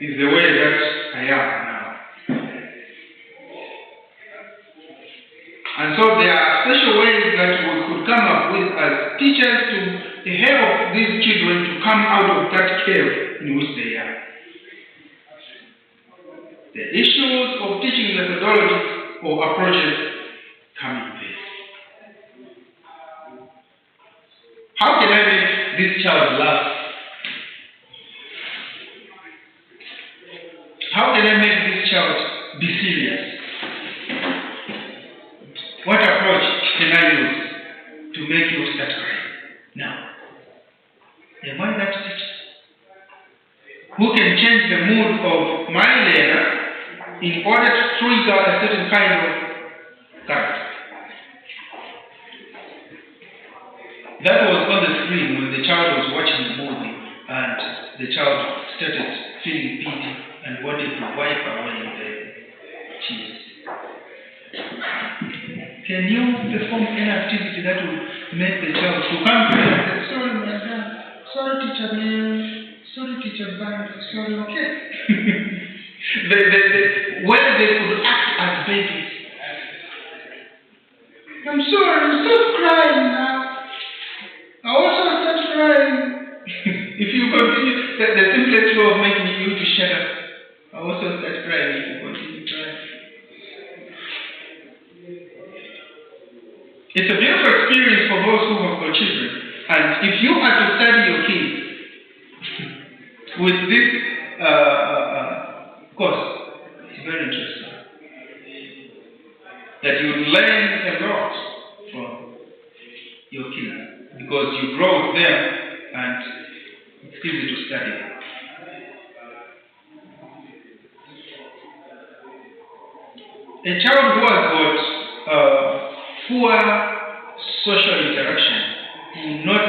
is the way that I am now. And so there are special ways that we could come up with as teachers to help these children to come out of that cave in which they are. The issues of teaching methodologies or approaches come in place. How can I make this child laugh? How can I make this child be serious? What approach can I use to make you start crying? Now, am I that teacher who can change the mood of my learner in order to trigger a certain kind of character? That was on the screen when the child was watching the movie and the child started feeling pity and wanted to wipe away the tears. Can you perform any activity that will make the child to come to you and say, sorry, my dad, sorry, teacher, man, sorry, teacher, band, sorry, okay? When they could act as babies. I'm sorry, stop crying now. I also start crying. If you continue, the simplest way of making you to shut up, I also start crying if you continue crying. It's a beautiful experience for those who have got children. And if you are to study your kids with this course, it's very interesting. That you learn a lot from your kids because you grow with them and it's easy to study. A child who has got poor social interaction will not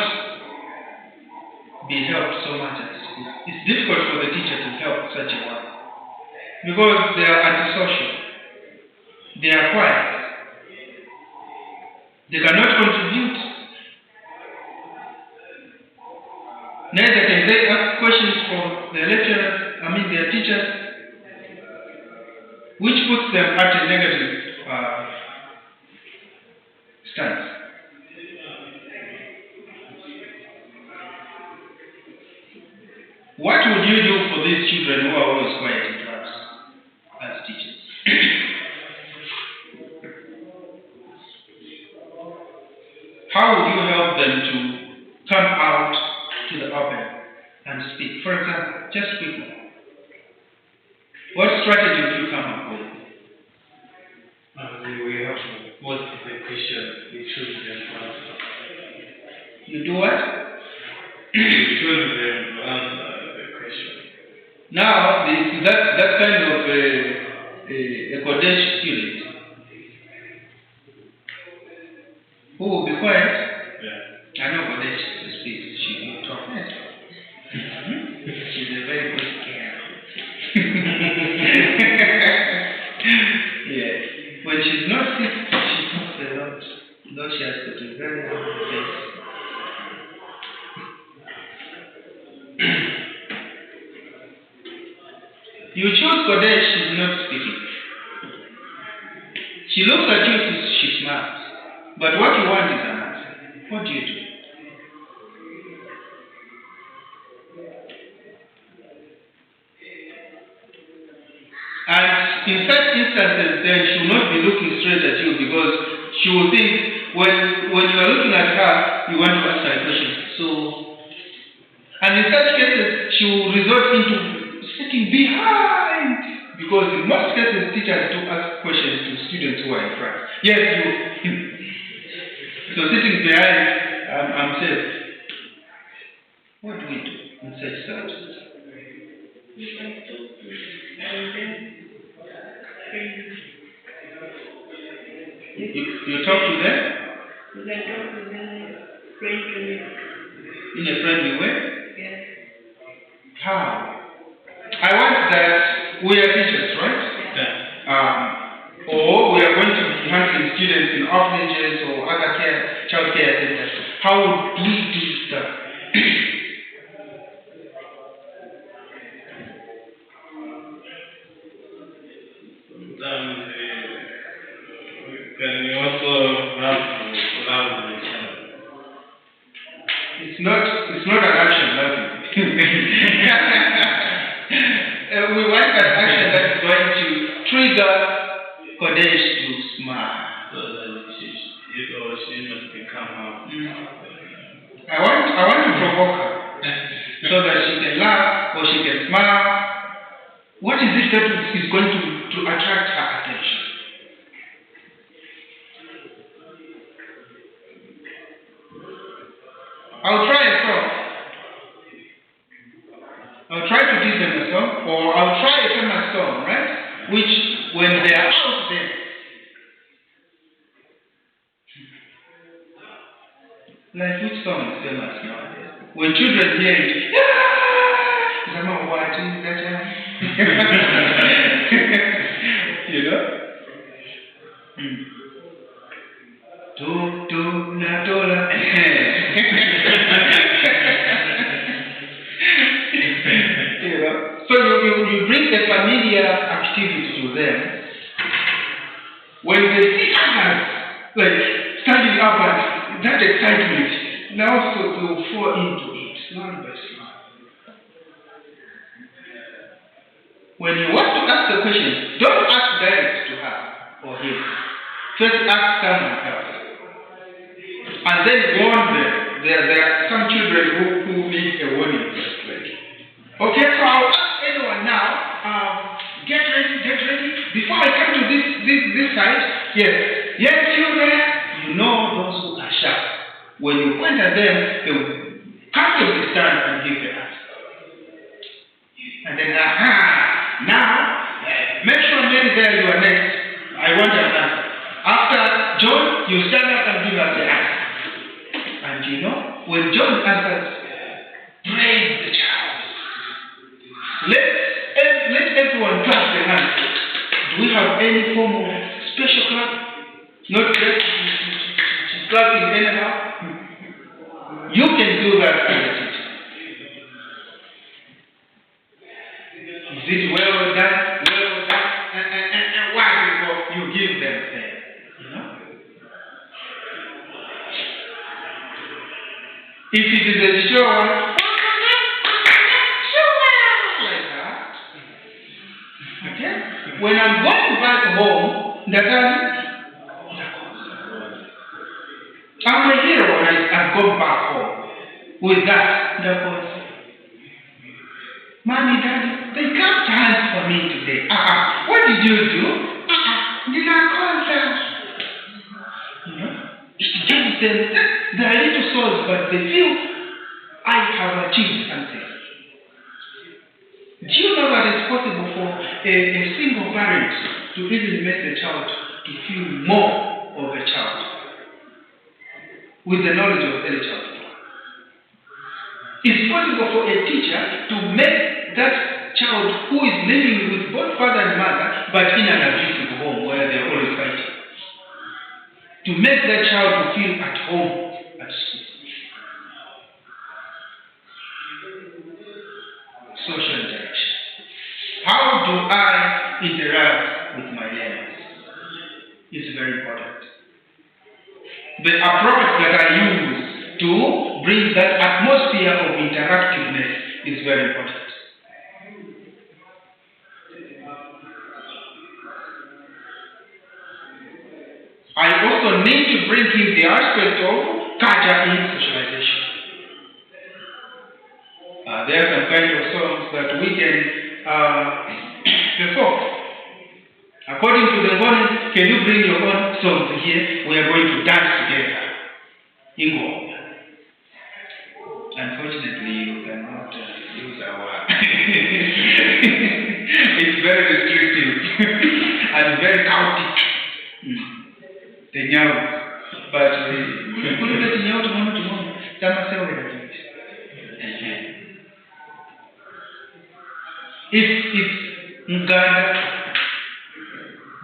be helped so much. It's difficult for the teacher to help such a one because they are antisocial. They are quiet. They cannot contribute. Neither can they ask questions from their lecturers, their teachers, which puts them at a negative stance. What would you do for these children who are always quiet in class as teachers? How would you help them to come out to the open and speak? For example, just quickly, what strategy would you come up with? We have most of the questions we choose them to answer. You do what? We choose them to answer the question. Now, that kind of a Kodesh student who will be quiet. Yeah. I know Kodesh to speak. She will talk. She's a very good girl. Yeah. When she's not sick, she talks a lot. Though she has got a very hard face. You choose Kodesh, she's not speaking. She looks at you, she smiles. But what you want is an answer. What do you do? And in such instances, then she will not be looking straight at you because she will think when you are looking at her, you want to ask her a question. And in such cases, she will resort into sitting behind because in most cases, teachers do ask questions to students who are in front. Yes, you. So sitting behind, I'm safe. What do we do in such situations? You talk to them? You can talk to them friendly. In a friendly way? Yes. How? I want that we are teachers, right? Yeah. Or we are going to be handling students in orphanages or other child care centers. How would we do that? Kodesh to smile. So that he or she must become I want to provoke her so that she can laugh or she can smile. What is it that is going to attract her attention? I'll try a song. I'll try to give them a song, or I'll try a famous song, right? Which, when they are out there, like which song is famous nowadays? When children hear it, you know? Do na dola. You know? So you bring the familiar activity to them. When they see others like standing up and that excitement, now so they'll fall into it, slowly by slowly. When you want to ask the question, don't ask direct to her or him. First ask someone else. And then warn them. There are some children who need a warning first. Like, okay, so I'll ask anyone now, get ready. Before I come to this side, yes, children, you know those who are sharp. When you point at them, they will comfortably stand and give the answer. And then, now, make sure maybe there you are next. I want an answer. After John, you stand up and give us the answer. And you know, when John answers, praise the child. Let everyone clap their hands. Do we have any form of special clap? Not just clapping anyhow. You can do that as a teacher. Is it well done? And wonderful. You give them there. You know? If it is a short, like that, okay? When I'm going back home, I'm a hero when I've gone back home. With that, Mommy, Daddy, they clapped hands for me today. What did you do? Did I call them? You know? It gives them, they are little souls, but they feel I have achieved something. Do you know that it's possible for a single parent to even make the child to feel more of a child with the knowledge of early childhood? It's possible for a teacher to make that child who is living with both father and mother, but in an abusive home where they're always fighting, to make that child feel at home at school. Social interaction. How do I interact with my learners? It's very important. The approach that I use to bring that atmosphere of interactiveness is very important. I also need to bring in the aspect of culture in socialization. There are some kind of songs that we can perform. According to the morning, can you bring your own songs here? We are going to dance together. Ingo. Unfortunately, you cannot use our. It's very restrictive and very chaotic. The nyao, but if Uganda,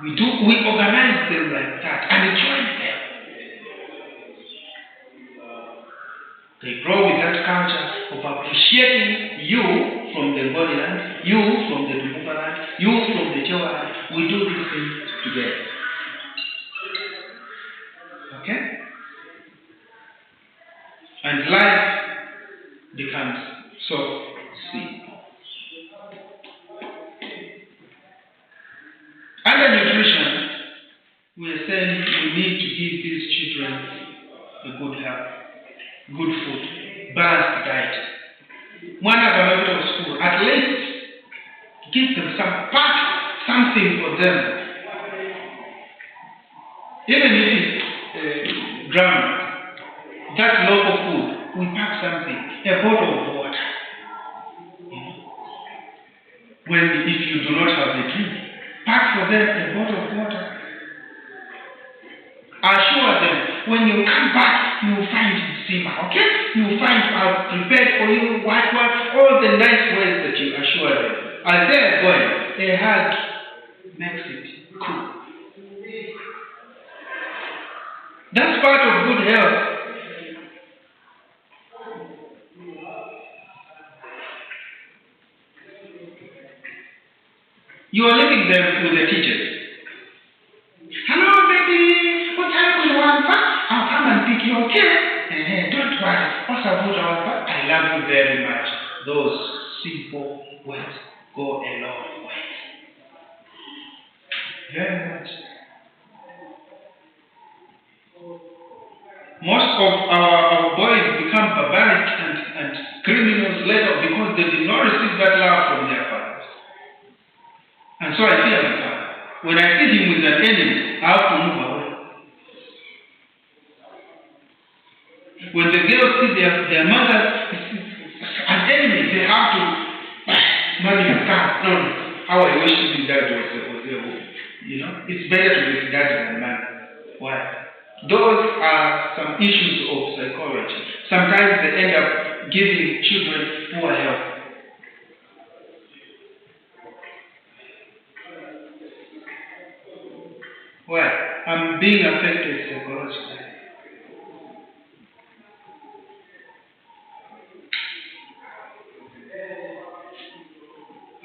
we organize them like that and join them. They grow with that culture of appreciating you from the Ngoni land, you from the Dumbuka land, you from the Jawa land. We do these things together. Okay? And life becomes so simple. And understand we need to give these children a good health, good food, balanced diet. Mwana going to school, at least give them something for them. Even if it's ground, that local food, we pack something, a bottle of water. If you do not have the drink, pack for them a bottle of water. Assure them, when you come back, you will find Sima, okay? You will find I've prepared for you what, all the nice ways that you assure them. As they're going, a hug makes it cool. That's part of good health. You are leaving them with the teachers. Hello, baby. What time do you want? I'll come and pick you, okay? Don't worry. I love you very much. Those simple words go a long way. Very much. Most of our boys become barbaric and criminals later because they did not receive that love from their fathers. And so I fear my father. When I see him with an enemy, I have to move away. When the girls see their mother an enemy, they have to manifest. No, how I wish to be dad was it's better to be dad than man. Why? Those are some issues of psychology. Sometimes they end up giving children poor health. Why? I'm being affected psychologically.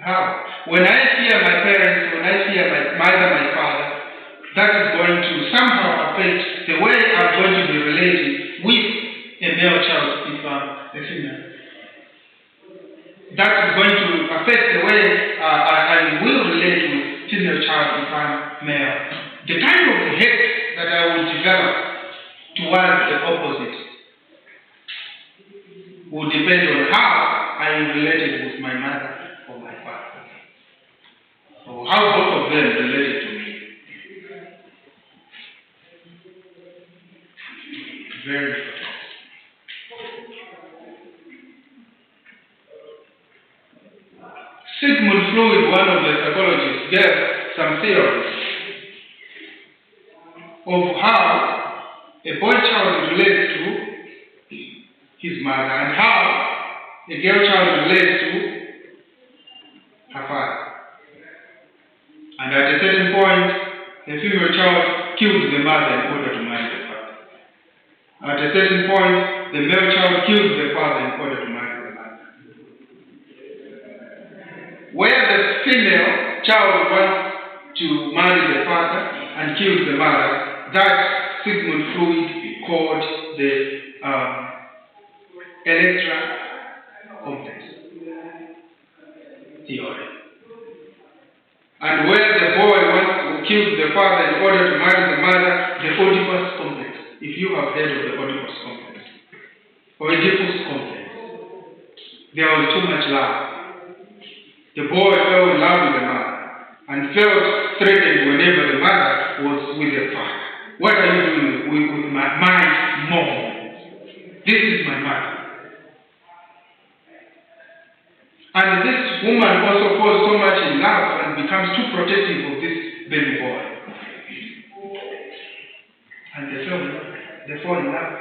How? When I fear my parents, when I fear my father, that is going to somehow affect the way I'm going to be relating with a male child if I'm a female. That is going to affect the way I will relate with female child if I'm male. The kind of hate that I will develop towards the opposite will depend on how I am related with my mother or my father, or how both of them related to me. Very important. Sigmund Freud, one of the psychologists, gave some theories of how a boy child relates to his mother and how a girl child relates to her father. And at a certain point, the female child kills the mother in order to marry the father. At a certain point, the male child kills the father in order to marry the mother. Where the female child wants to marry the father and kills the mother, that Sigmund Freud called the Electra complex theory. And where the boy wants to kill the father in order to marry the mother, the Oedipus complex. If you have heard of the Oedipus complex, or Oedipus complex, there was too much love. The boy fell in love with the mother and felt threatened whenever the mother was with the father. What are you doing with my mom? This is my mother. And this woman also falls so much in love and becomes too protective of this baby boy. And they fall in love.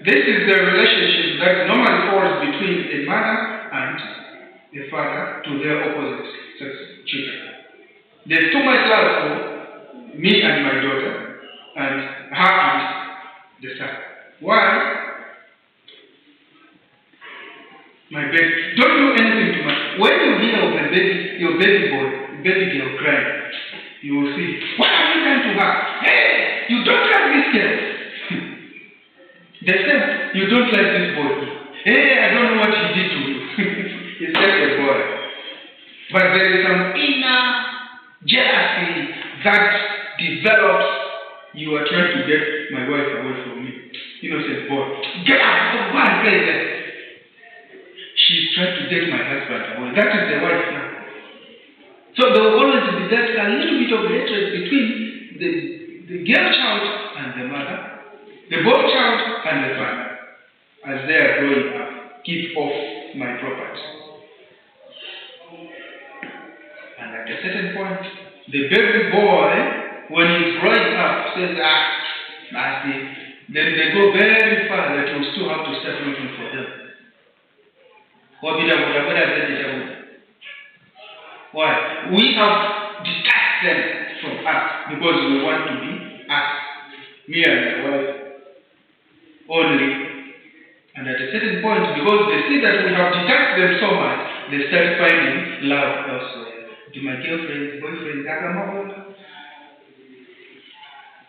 This is the relationship that normally falls between a mother and a father to their opposite sex children. There's too much love for me and my daughter and her and the son. Why? My baby. Don't do anything to my. When you hear of your baby boy, baby girl crying, you will see, what have you done to her? Hey, you don't like this girl. They said, you don't like this boy. Hey, I don't know what he did to you. He's just a boy. But there is some inner jealousy that develops. You are trying to get my wife away from me. Innocent boy. Get out! Go and play there. She's trying to get my husband away. That is the wife now. So there will always be that a little bit of hatred between the girl child and the mother, the boy child and the father, as they are growing up. Keep off my property. And at a certain point, the baby boy, when he's growing up, says, I see. Then they go very far that you still have to start looking for them. Why? We have detached them from us because we want to be us, me and my wife only. And at a certain point, because they see that we have detached them so much, they start finding love elsewhere. To my girlfriend, boyfriend,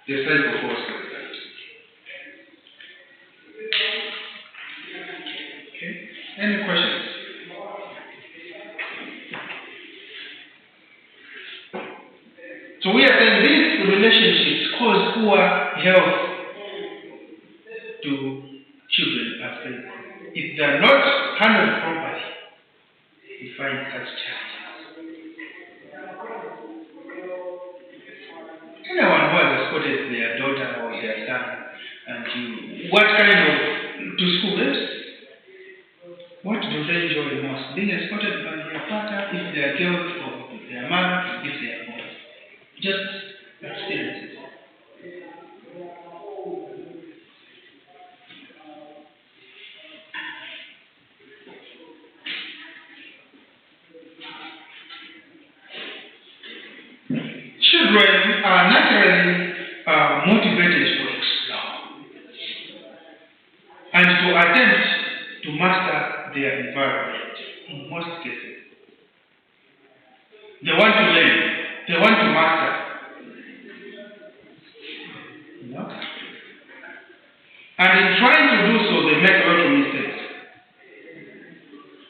the cycle goes like that. Okay? Any questions? So we are saying these relationships cause poor health to children as well. If they are not handled properly, we find such challenges. Anyone who has escorted their daughter or their son, and what kind of to school is? What do they enjoy most? Being escorted by their partner, if they are girls, or if they are man, if they are boys. Just experiences. Children are naturally motivated to explore and to attempt to master their environment in most cases. They want to learn, they want to master. You know? And in trying to do so, they make a lot of mistakes.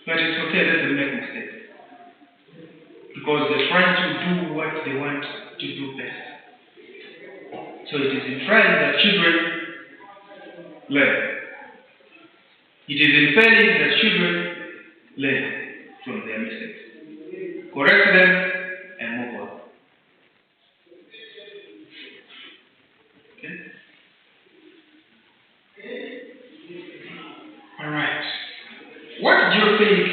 But it's okay, let them make mistakes. Because they're trying to do what they want to do best. So it is in trying that children learn. It is in failing that children learn from their mistakes. Correct them and move on. Okay? Alright. What do you think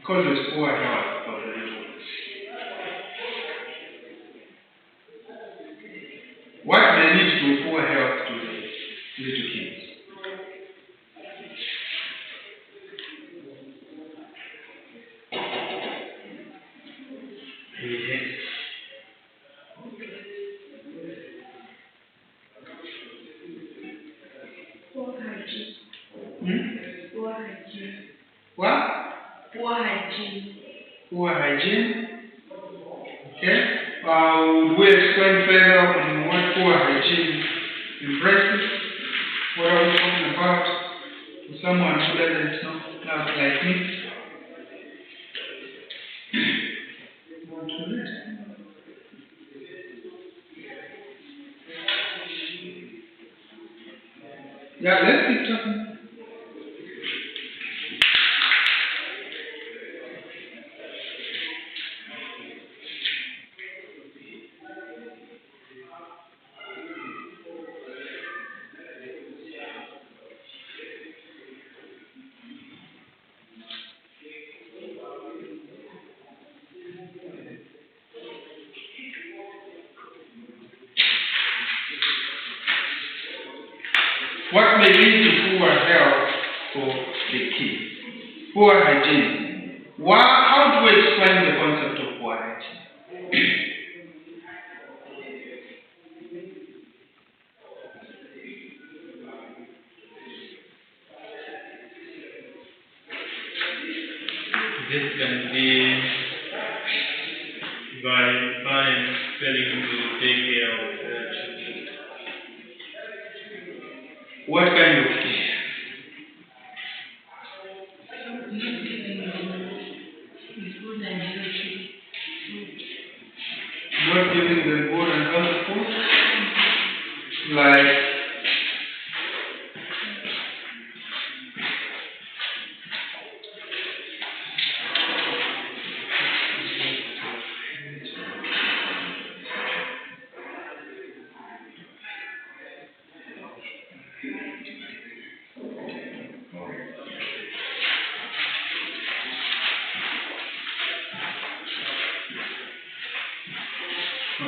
causes poor health of the little? What may lead to poor health to the little kids? Poor hygiene. Poor hygiene. What? Poor hygiene. Poor hygiene. Okay? Would we explain further on what poor hygiene embraces? What are we talking about? For someone who doesn't know, like me. Want to read? Yeah, let's keep talking. What may lead to poor health for the kids? Poor hygiene. How do we explain the concept of poor hygiene? This can be by parents failing to take care of their children. What kind of care?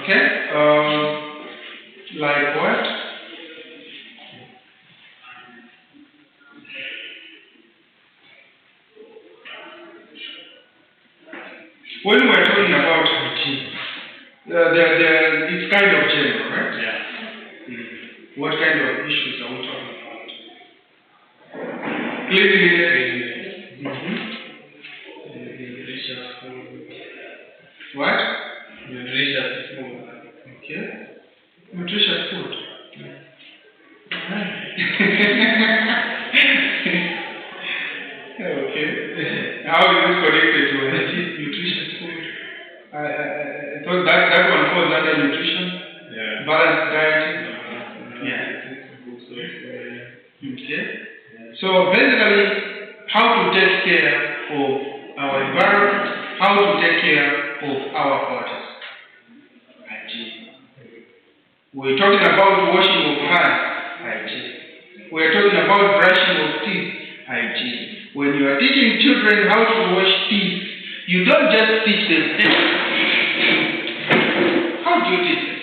Okay. Like what? When we're talking about hygiene, it's kind of general, right? Yeah. What kind of issues are we talking about? Cleanliness. Nutritious food. What? Nutritious food. Okay. Nutritious food. Okay. How is this connected to nutritious food? I thought that one falls under nutrition. Yeah. Balanced diet. Yeah. Okay. So basically, how to take care of our environment, how to take care of our bodies. Hygiene. We're talking about washing of hands. Hygiene. We're talking about brushing of teeth. Hygiene. When you are teaching children how to wash teeth, you don't just teach them. How do you teach them?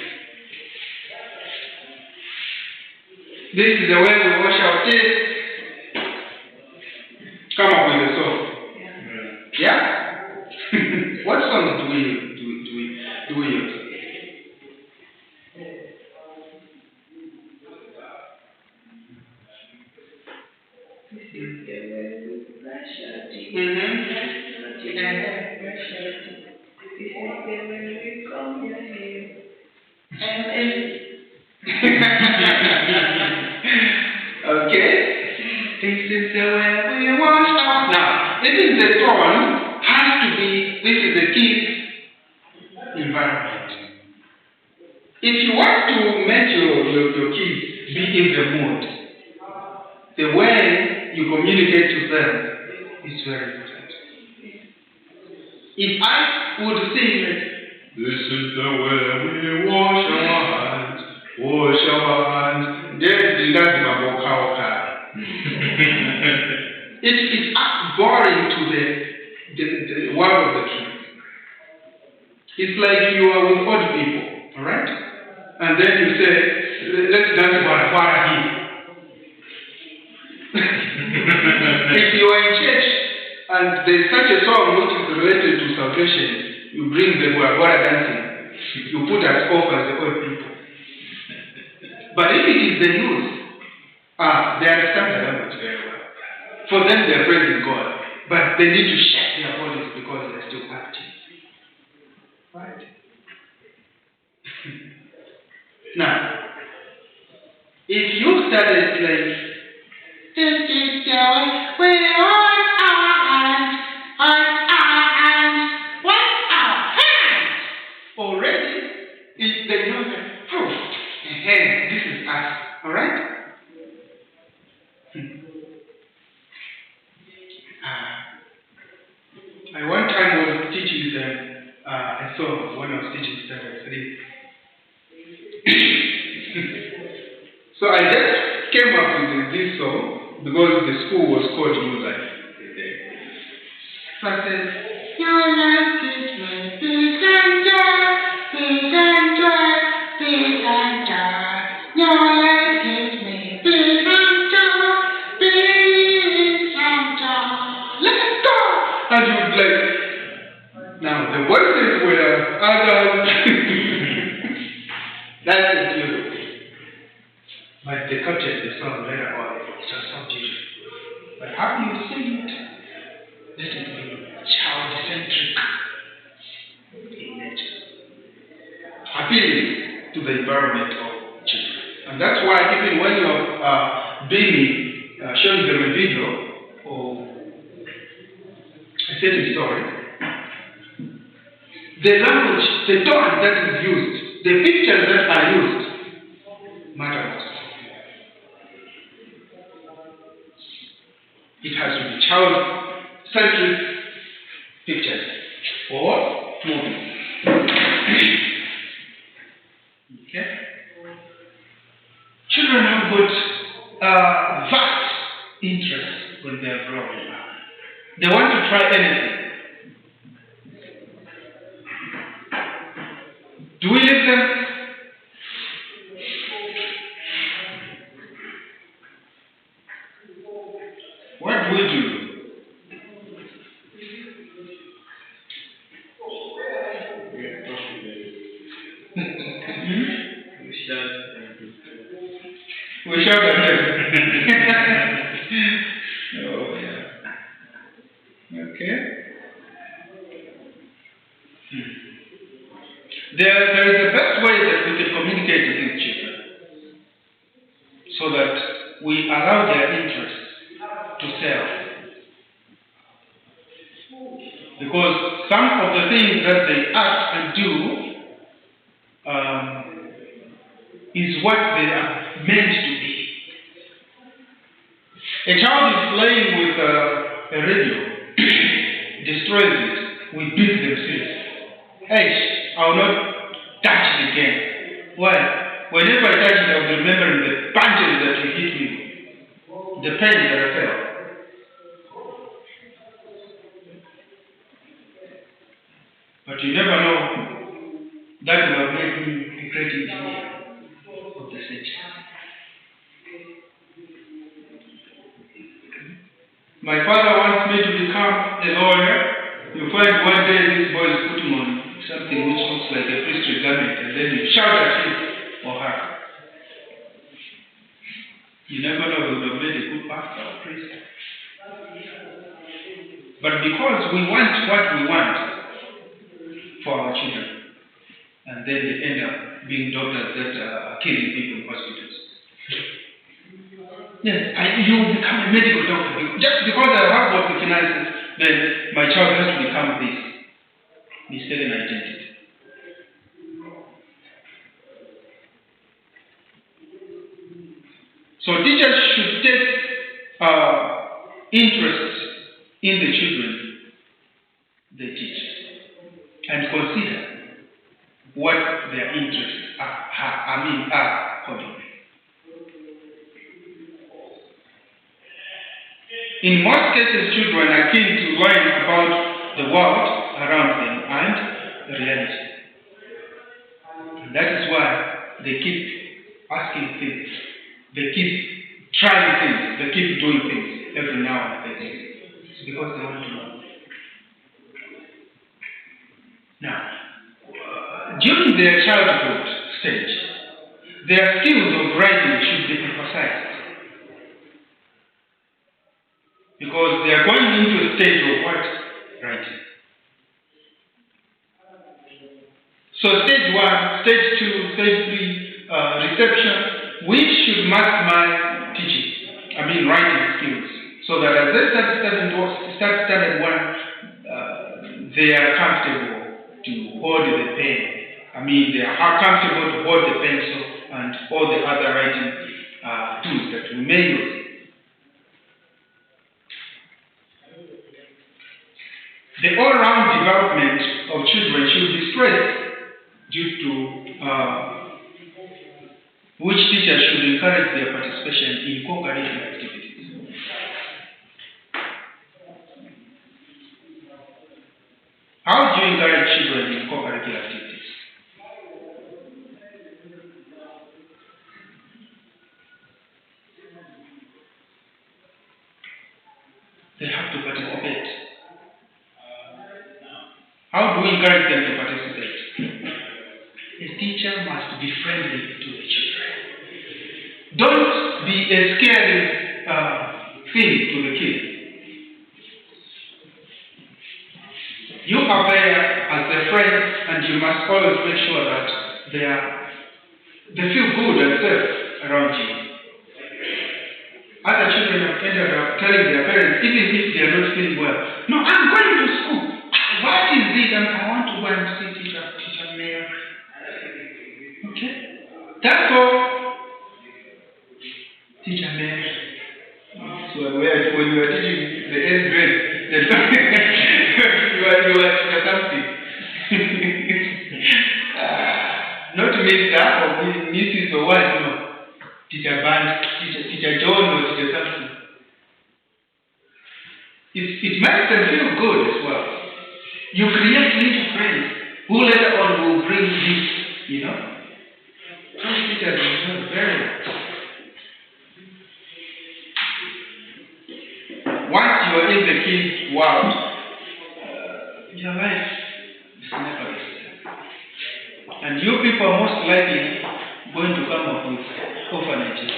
This is the way we wash our teeth. Come up with a song. Yeah? What songs do we use? This is the way we brush our teeth. Mm-hmm. Brush our teeth. This is the way we comb your hair. Okay. This is the way we wash our. Now, even the tone has to be. This is the key environment. If you want to make your kids be in the mood, the way you communicate to them is very important. If I would sing, this is the way we wash our hands, then that's my vocal. It's boring to the word of the truth. It's like you are with old people, alright? And then you say, let's dance Guara here. If you are in church and there's such a song which is related to salvation, you bring the Guara dancing. You put as off as the old people. But if it is the youth, they understand the language very well. For them, they are praising God. But they need to shake their bodies because they're still active. Right? Now, if you started playing, this is the way we wash our hands, wash our hands. Already, they know that, this is us. Alright? I one time was teaching them, I saw when I was teaching standard 3. So I just came up with this song because the school was called New Life. So I said, Your life is my peace and joy, peace and joy, peace and joy. Your life gives me peace and joy, peace and joy. Let's go! And you would like, now the voices were adult. That's the beautiful. But they captured the song later on. It's just so beautiful. But how do you sing it? Let it be child-centric in nature. Appealing to the environment of children. And that's why even when you're showing them a video or a certain story, the language, the tone that is used, the pictures that are used matter most. It has to be child-centric pictures or movies. Okay? Children have got vast interest when they are growing up. They want to try anything. Do we listen? What do we do? We shout and We shout at them. Oh, yeah. Okay. There is the best way that we can communicate with these children so that we allow their interests to serve. Because some of the things that they act and do is what they are meant to be. A child is playing with a radio, destroys it, we beat themselves. Hey, I will not touch it again. Why? Whenever I touch it, I will remember the punches that you hit me, the pain that I felt. But you never know, that will have made me a great engineer of the century. My father wants me to become a lawyer. You find one day this boy is putting on something which looks like a priestly garment, and then you shout at him or her. You never know, he would have made a good pastor or priest. But because we want what we want for our children, and then they end up being doctors that are killing people in hospitals. Yes, you will become a medical doctor. Just because I have got the finances, then my child has to become this. Mistaken identity. So teachers should take interest in the children they teach and consider what their interests are accordingly. In most cases, children are keen to learn about the world around them and reality. And that is why they keep asking things. They keep trying things. They keep doing things every now and then. It's because they want to know. Now, during their childhood stage, their skills of writing should be emphasized. Because they are going into a stage of what? Writing. So stage 1, stage 2, stage 3, reception, we should maximize writing skills. So that as they start standard 1, they are comfortable to hold the pen. They are comfortable to hold the pencil and all the other writing tools that we may use. The all-round development of children should be stressed due to which teachers should encourage their participation in co-curricular activities. How do you encourage children in co-curricular activities? They have to participate. How do we encourage them to participate? A teacher must be friendly to the children. Don't be a scary thing to the kid. You are there as a friend, and you must always make sure that they feel good and safe around you. Other children have ended up telling their parents, even if they are not feeling well, "No, I'm going to school. What is it? And I want to go and see Teacher Mayor." Okay? That's all. Teacher Mayor. So when you were teaching the 8th grade, you were teacher something. Not Mr. or Mrs. or what, no. Teacher Band, Teacher John or Teacher something. It makes them feel good as well. You create little friends who later on will bring this you know. Treat it as very much. Once you are in the kids' world, your life is never the same. And you people are most likely going to come up with orphanages.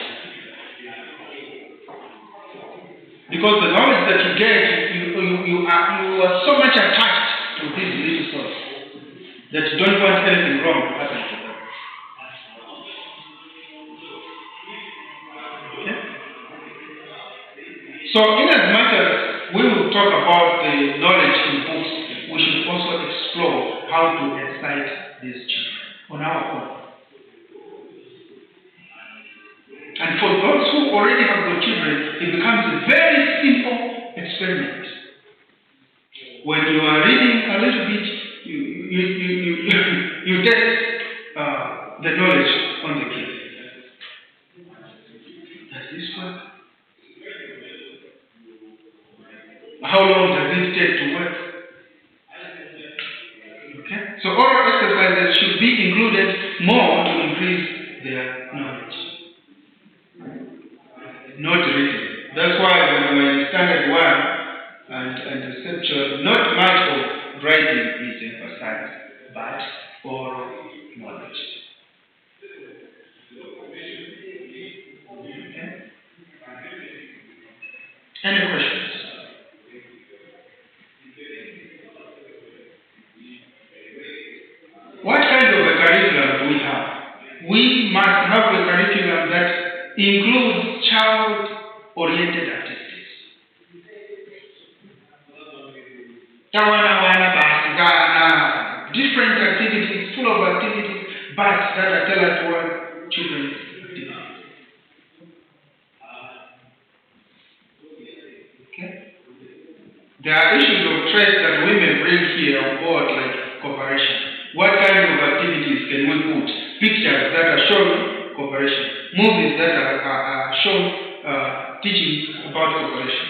Because the knowledge that you get, you are so much attached to this little source that you don't want anything wrong to happen to them. Okay? So, in as much as we will talk about the knowledge in books, we should also explore how to excite these children on our own. And for those who already have got children, it becomes a very simple experiment. When you are reading a little bit, you test the knowledge on the kid. Does this work? How long does it take to work? Okay? So oral exercises should be included more to increase their knowledge. Not written. That's why when we were in standard 1 and reception, not much of writing is emphasized, but oral knowledge. Okay? Any questions? What kind of a curriculum do we have? We must have a curriculum that includes child-oriented activities. Different activities, full of activities, but that are tailored toward children's activities. Okay? There are issues of trade that women bring here on board, like cooperation. What kind of activities can we put? Pictures that are showing cooperation. Movies that are shown teaching about cooperation.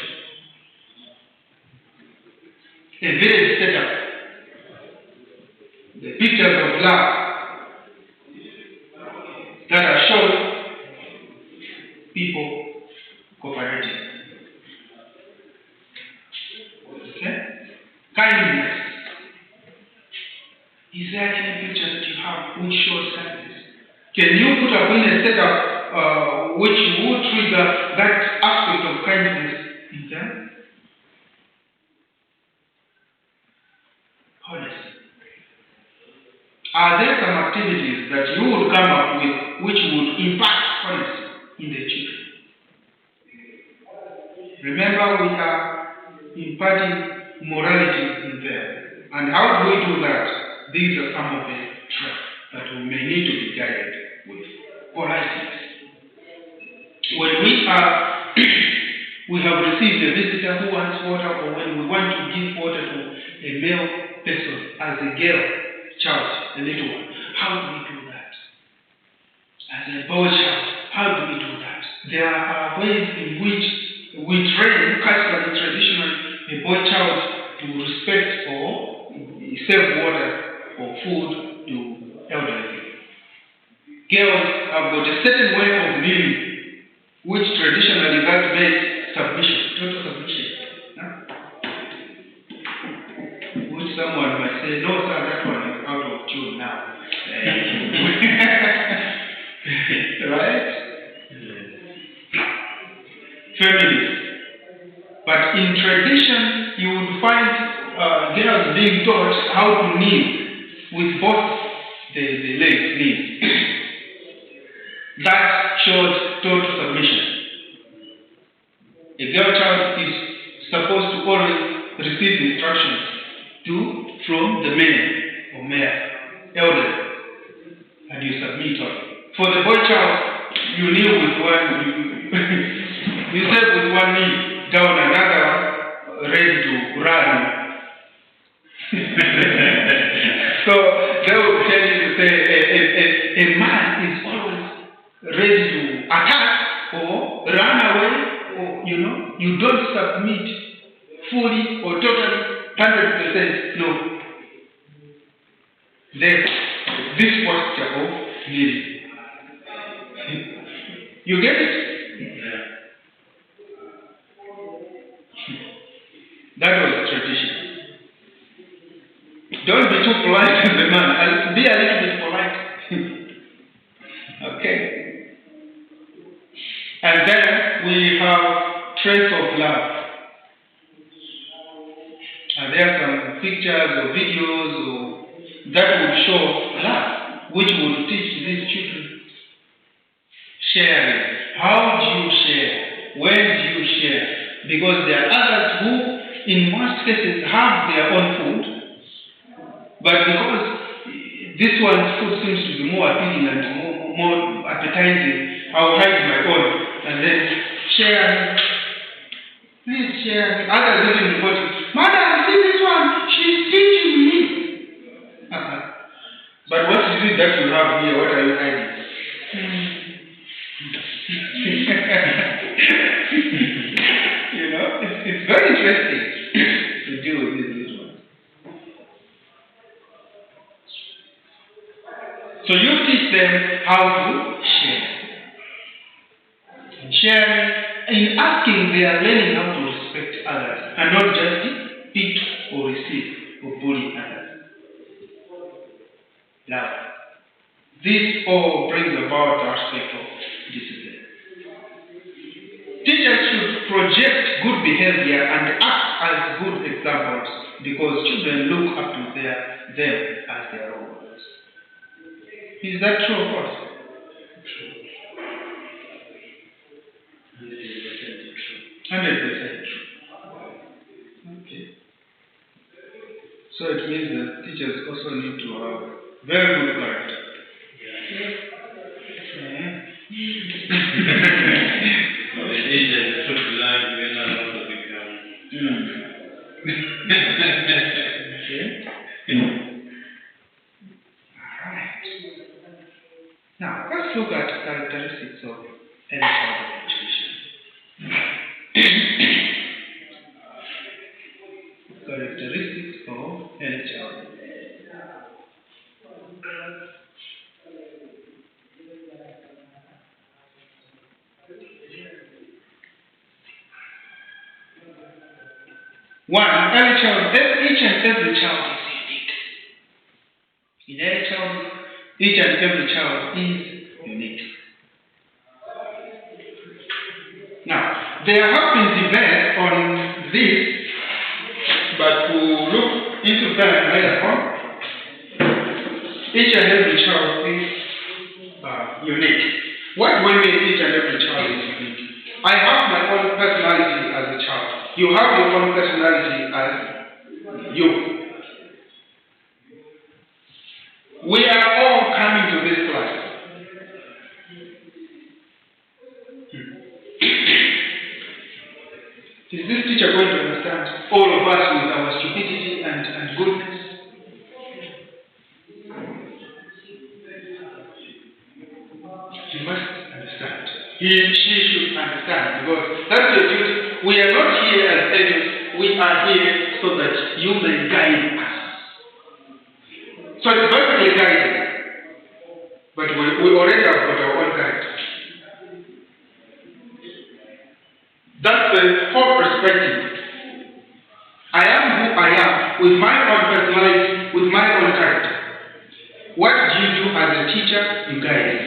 A village setup. The pictures of love that are shown people cooperating. Okay? Kindness. Is there any picture that you have which shows kindness? Can you put up in a setup which would trigger that aspect of kindness in them? Honesty. Are there some activities that you would come up with which would impact honesty in the children? Remember, we are imparting morality in them. And how do we do that? These are some of the traps that we may need to be guided with. Politeness. When we have received a visitor who wants water, or when we want to give water to a male person as a girl child, a little one, how do we do that? As a boy child, how do we do that? There are ways in which we train culturally, traditionally, a boy child to respect or serve water or food to elderly people. Girls have got a certain way of living, which traditionally that makes submission, total submission. Huh? Which someone might say, no sir, that one is out of tune now. Right? Feminist. But in tradition, you would find girls being taught how to kneel with both the legs knees. That shows total submission. A girl child is supposed to always receive instructions from the men or male, elder, and you submit on. For the boy child, you kneel with one, you step with one knee down, another ready to run. So they will tell you to say a man is always ready to attack or run away, or you don't submit fully or totally 100%. No. Then this posture of kneeling. You get it? Yeah. That was tradition. Don't be too polite to the man. Be a little bit polite. Okay. And then we have traits of love. And there are some pictures or videos that would show love, which would teach these children. Sharing. How do you share? When do you share? Because there are others who, in most cases, have their own food, but because this one's food seems to be more appealing and more appetizing, I'll hide my own and then share. Please share. Others even report it. Madam, see this one. She's teaching me. But what is it that you have here? What are you hiding? You know, it's very interesting to deal with these little ones. So you teach them how to share. Sharing, in asking, they are learning how to respect others and not just pick or receive or bully others. Love. This all brings about the aspect of discipline. Teachers should project good behavior and act as good examples because children look up to them as their role models. Is that true or false? True. 100% true. Okay. So it means that teachers also need to have very good character. Now, let's look at characteristics of any child of education. Characteristics of any child. One, each and every child is unique. In any child, each and every child is unique. Now, there have been debates on this, but we'll look into that later on. Each and every child is unique. What do I mean each and every child is unique? I have my own personality as a child. You have your own personality as you. We are all coming to this class. Is this teacher going to understand all of us with our stupidity and goodness? He must understand. She should understand because that's your duty. We are not here as agents. We are here so that you may guide us. So it's basically guiding. But we already have got our own character. That's the whole perspective. I am who I am with my own personality, with my own character. What do you do as a teacher? You guide me.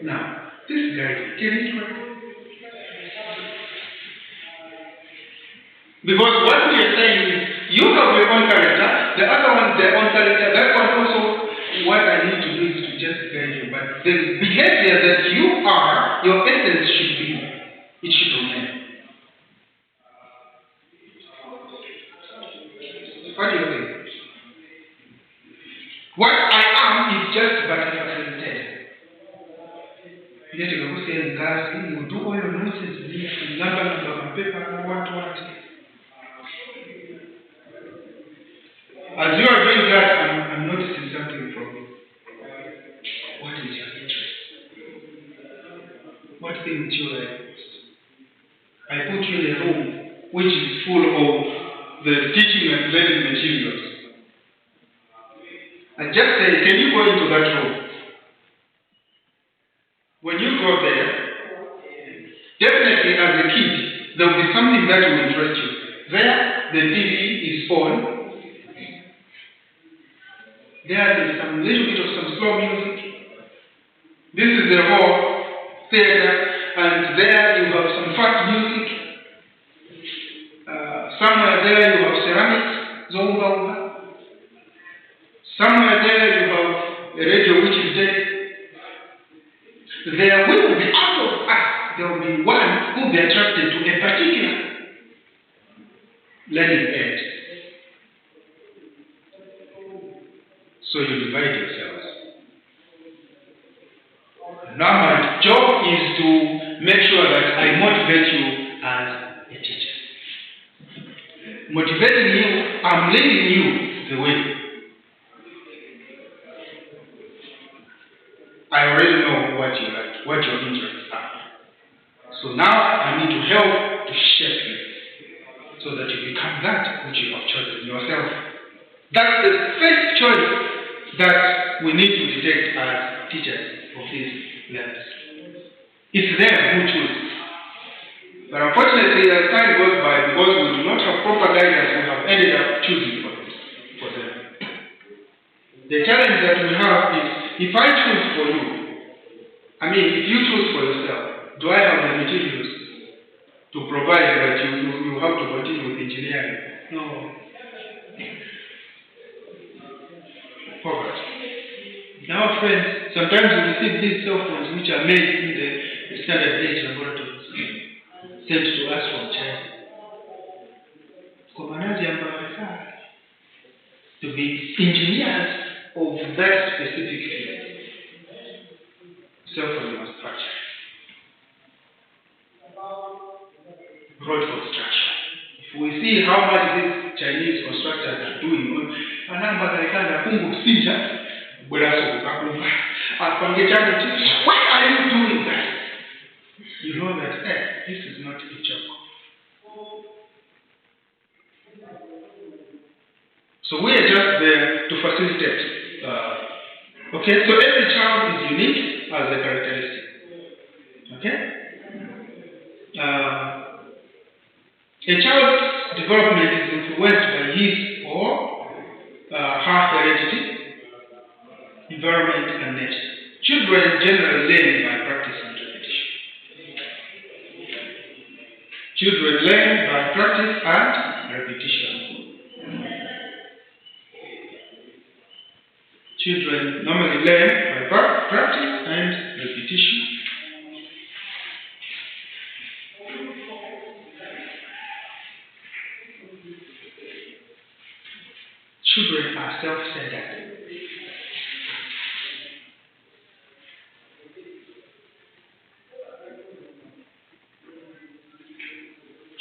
Now, this guy, can it work? Because what we are saying is, you have your own character, the other one their own character, that one also, what I need to do is to just guide you. But the behavior that you are, your essence should be, it should remain. What do you think? What I am is just but facilitated. You do all your nonsense, number paper, what. As you are doing that, I'm noticing something from you. What is your interest? What things you like? I put you in a room which is full of the teaching and learning materials. And just say, can you go into that room? When you go there, definitely as a kid, there will be something that will interest you. There, the TV is on. There is some little bit of some slow music. This is the whole theater, and there you have some fast music. Somewhere there you have ceramics, zonga. Somewhere there you have a radio which is dead. There will be out of us, there will be one who will be attracted to a particular learning aid. So you divide yourselves. Now my job is to make sure that I motivate you as a teacher. Motivating you, I'm leading you the way. I already know what you like, what your interests are. So now I need to help to shape you so that you become that which you have chosen yourself. That's the first choice that we need to detect as teachers of these levels. It's them who choose. But unfortunately, as time goes by, because we do not have proper guidance, we have ended up choosing for them. The challenge that we have is, if I choose for you, if you choose for yourself, do I have the materials to provide that you have to continue with engineering? No. Poverty. Now, friends, sometimes we receive these cell phones which are made in the standard age laboratories, sent to us from China. To be engineers of that specific field. Cell phone construction. Road construction. If we see how much these Chinese constructors are doing, why are you doing that? You know that this is not a joke. So we are just there to facilitate. Okay, so every child is unique as a characteristic. Okay? A child's development is influenced by his or her heredity, environment, and nature. Children generally learn by practice and repetition. Children learn by practice and repetition. Children normally learn by practice and repetition. Children are self-centered.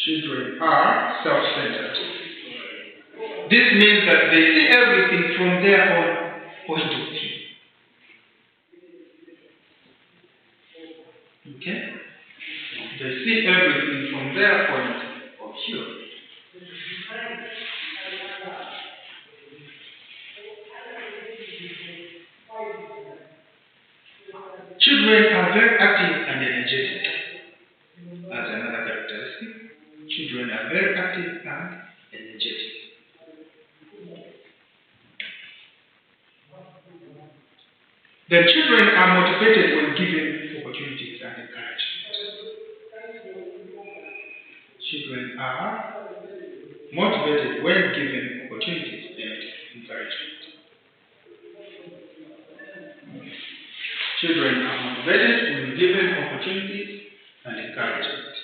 Children are self-centered. This means that they see everything from their own point of view. Okay? They see everything from their point of view. Children are very active and energetic. As another characteristic, children are very active and energetic. The children are motivated when given opportunities and encouragement. Children are motivated when given opportunities and encouragement. Children are motivated when given opportunities and encouragement.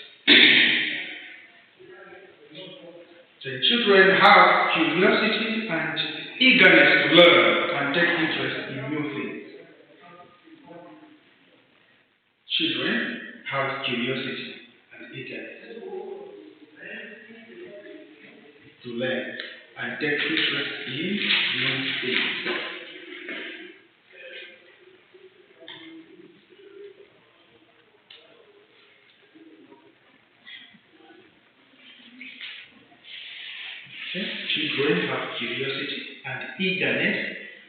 The children have curiosity and eagerness to learn and take interest in new things. Children have curiosity and eagerness to learn and take interest in new things. Children have curiosity and eagerness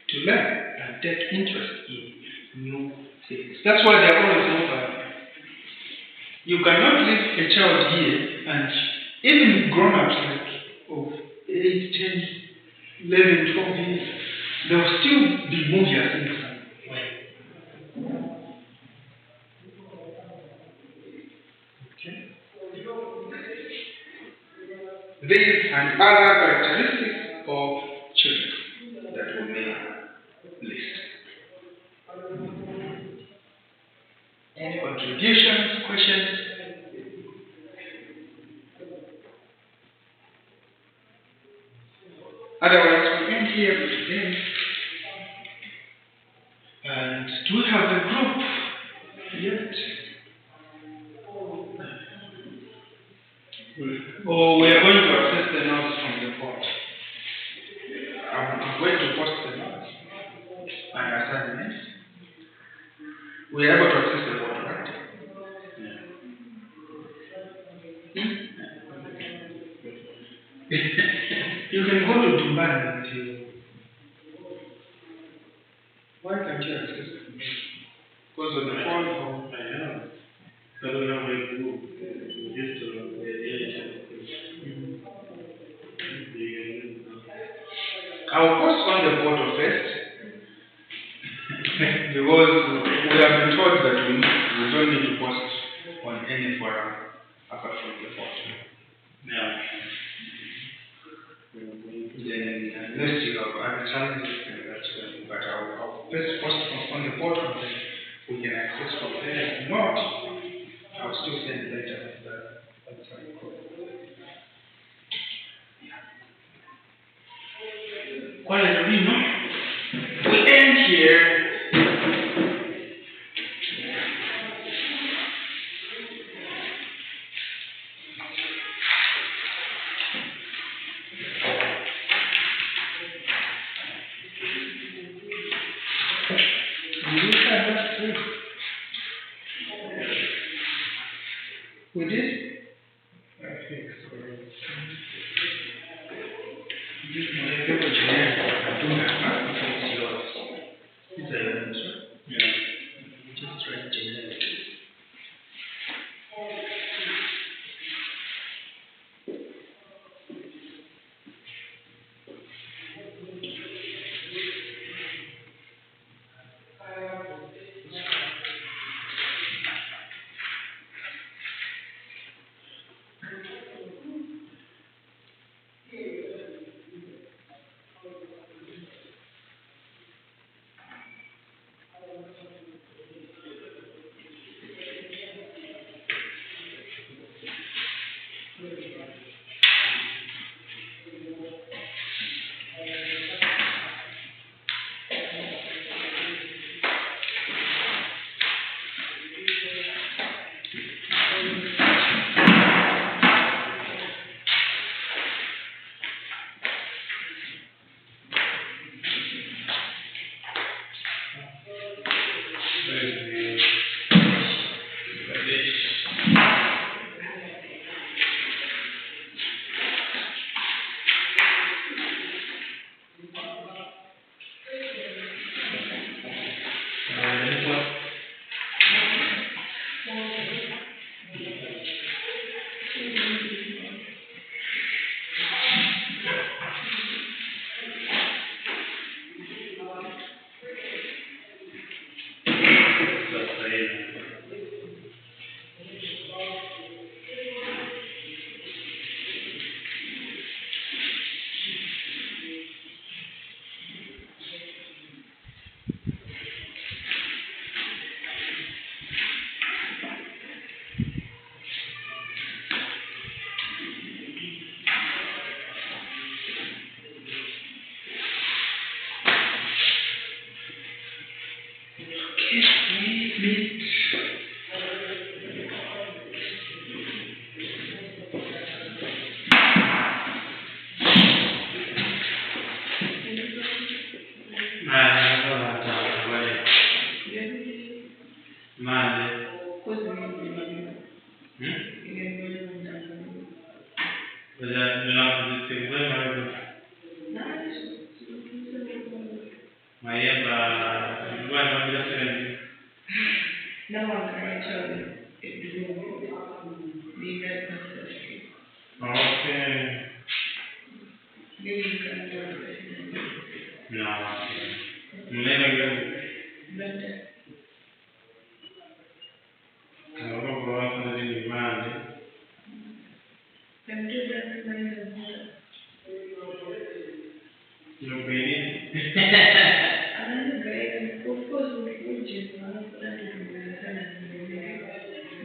to learn and take interest in new things. That's why they're always mobile. You cannot leave a child here and even grown-ups like of 8, 10, 11, 12 years, they'll still be moving as in some way. Okay. These and other characteristics of children that we may list. Any contributions, questions? Otherwise, we end here for today. And do we have the group yet? Or we are going to access the notes from the board? I'm going to post the notes and assignments. We are able to access the board, right? You can go to Dubai until. Why can't you access it? Because of the phone or? I know. I don't know where to go. Just I'll post on the portal first. Because we have been told that we don't need to post on any forum apart from the portal. Yeah. Then unless you have advertised it, that's good. But I'll first post on the portal, then we can access from there. If not, I'll still send later on the website. Well, we end here. We did? I think so. This is my favorite generic. I don't have it's yours. These are your names, right? Yeah. Just write generic.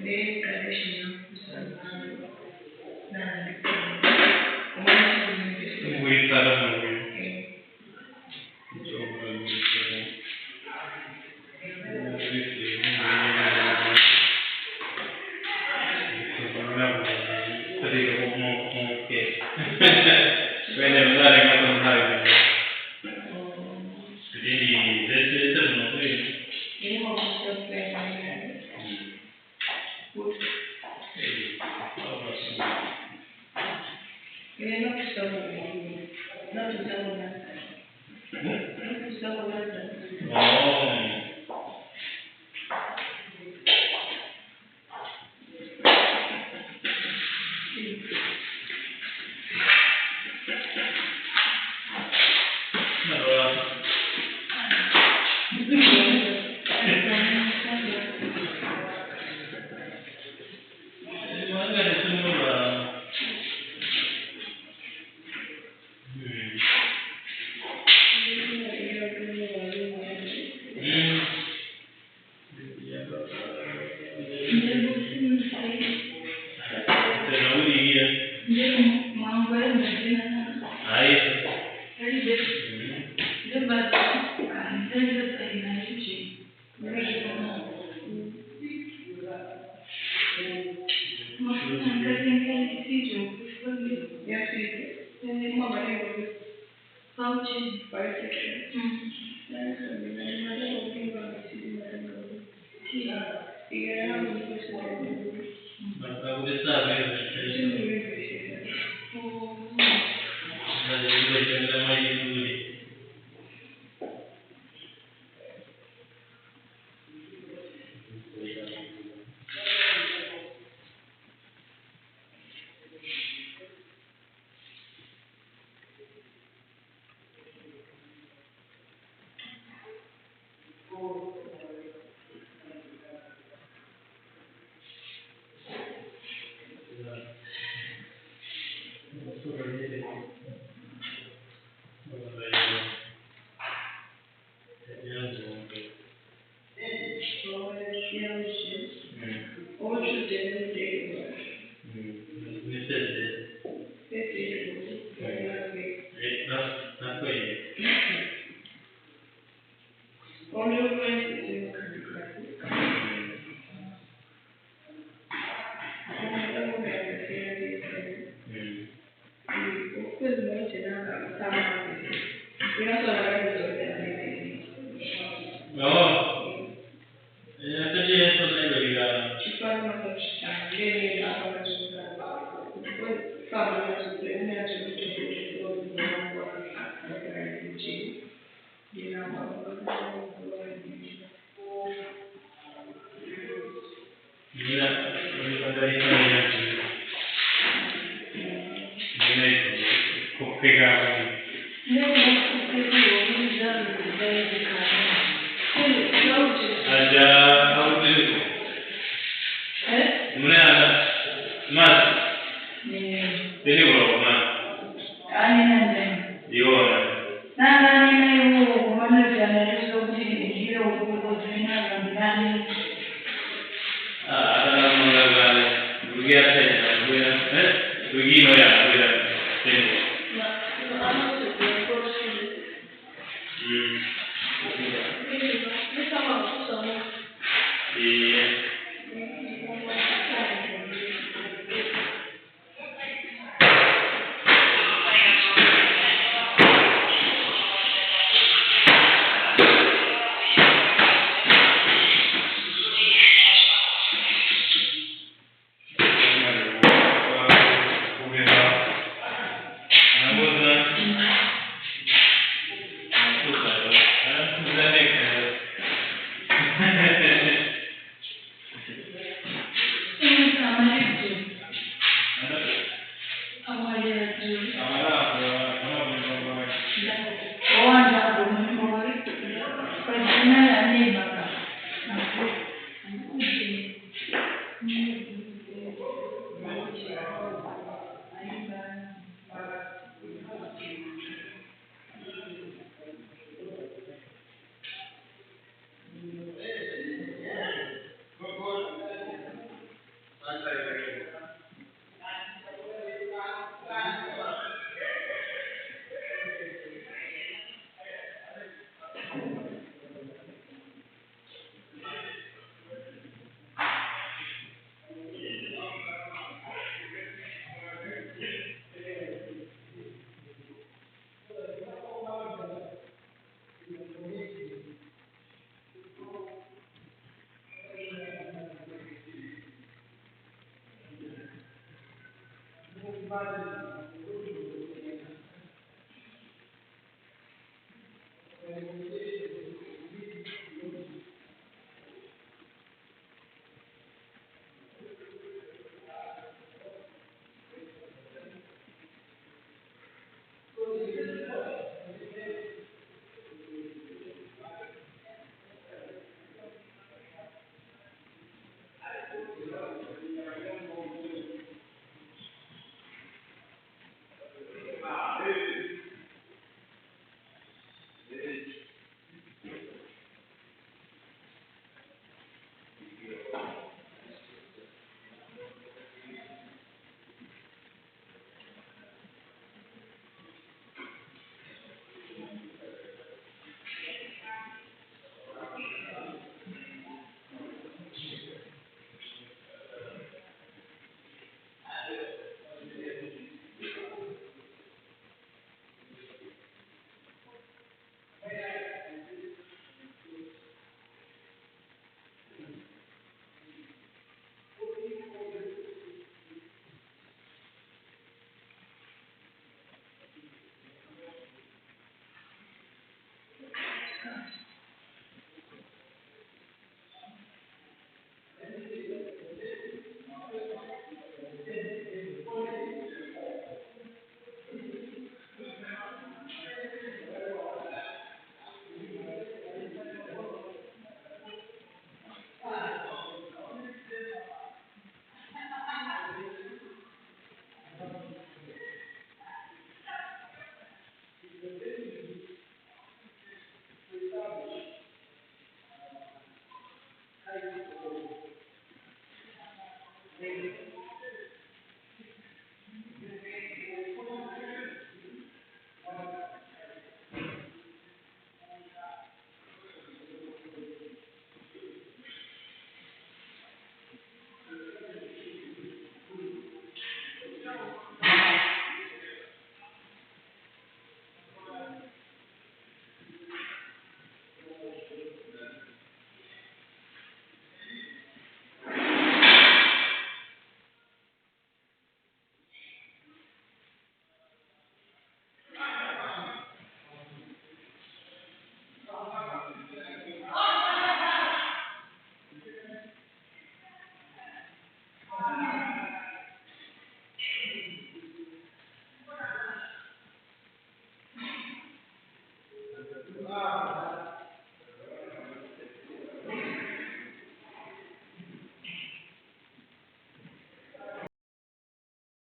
the condition of some We thought of it.